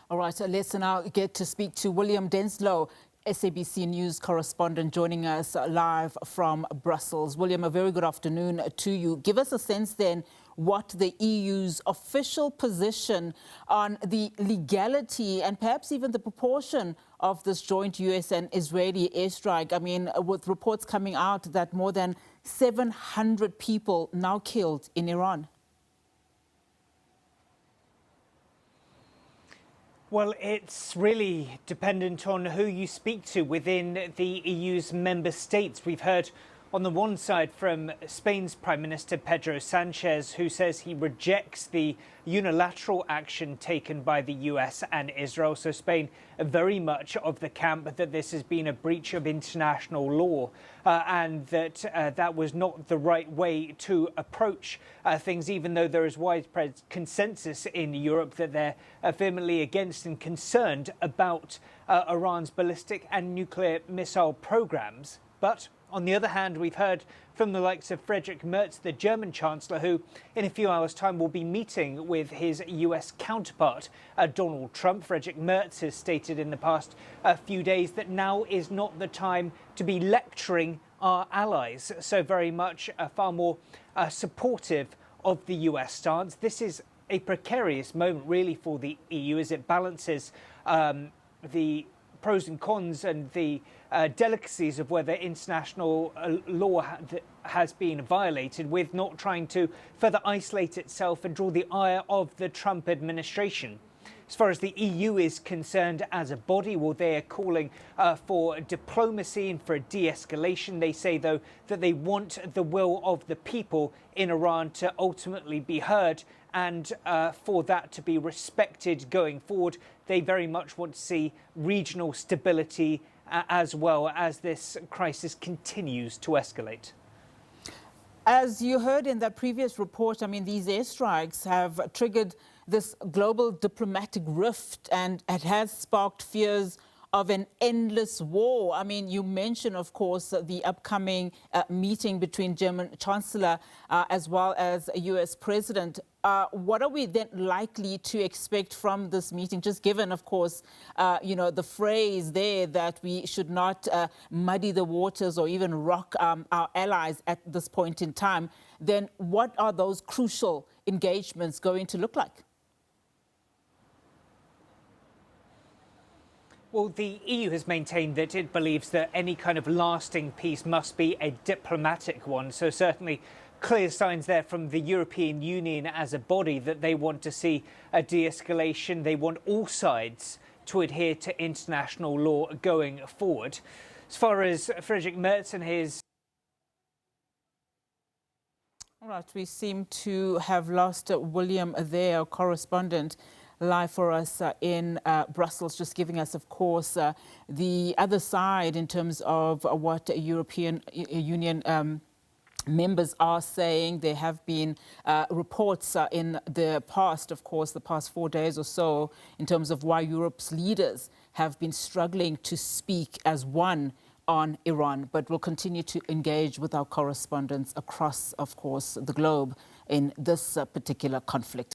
All right, so let's now get to speak to William Denselow, SABC News Correspondent, joining us live from Brussels. William, a very good afternoon to you. Give us a sense then what the EU's official position on the legality and perhaps even the proportion of this joint US and Israeli airstrike. I mean, with reports coming out that more than 700 people now killed in Iran. Well, it's really dependent on who you speak to within the EU's member states. We've heard on the one side from Spain's Prime Minister Pedro Sanchez, who says he rejects the unilateral action taken by the US and Israel. So Spain very much of the camp that this has been a breach of international law and that that was not the right way to approach things, even though there is widespread consensus in Europe that they're vehemently against and concerned about Iran's ballistic and nuclear missile programs. But on the other hand, we've heard from the likes of Friedrich Merz, the German Chancellor, who in a few hours' time will be meeting with his US counterpart, Donald Trump. Friedrich Merz has stated in the past few days that now is not the time to be lecturing our allies. So very much far more supportive of the US stance. This is a precarious moment really for the EU as it balances the pros and cons and the delicacies of whether international law has been violated, with not trying to further isolate itself and draw the ire of the Trump administration. As far as the EU is concerned as a body, well, they are calling for diplomacy and for a de-escalation. They say, though, that they want the will of the people in Iran to ultimately be heard and for that to be respected going forward. They very much want to see regional stability as well as this crisis continues to escalate. As you heard in that previous report, I mean, these airstrikes have triggered this global diplomatic rift, and it has sparked fears of an endless war. I mean, you mentioned, of course, the upcoming meeting between German Chancellor as well as a US President. What are we then likely to expect from this meeting, just given, of course, the phrase there that we should not muddy the waters or even rock our allies at this point in time? Then what are those crucial engagements going to look like? Well, the EU has maintained that it believes that any kind of lasting peace must be a diplomatic one. So certainly clear signs there from the European Union as a body that they want to see a de-escalation. They want all sides to adhere to international law going forward. As far as Friedrich Merz and his... All right, we seem to have lost William there, our correspondent, live for us in Brussels, just giving us, of course, the other side in terms of what European Union members are saying. There have been reports in the past, of course, the past 4 days or so, in terms of why Europe's leaders have been struggling to speak as one on Iran. But we'll continue to engage with our correspondents across, of course, the globe in this particular conflict.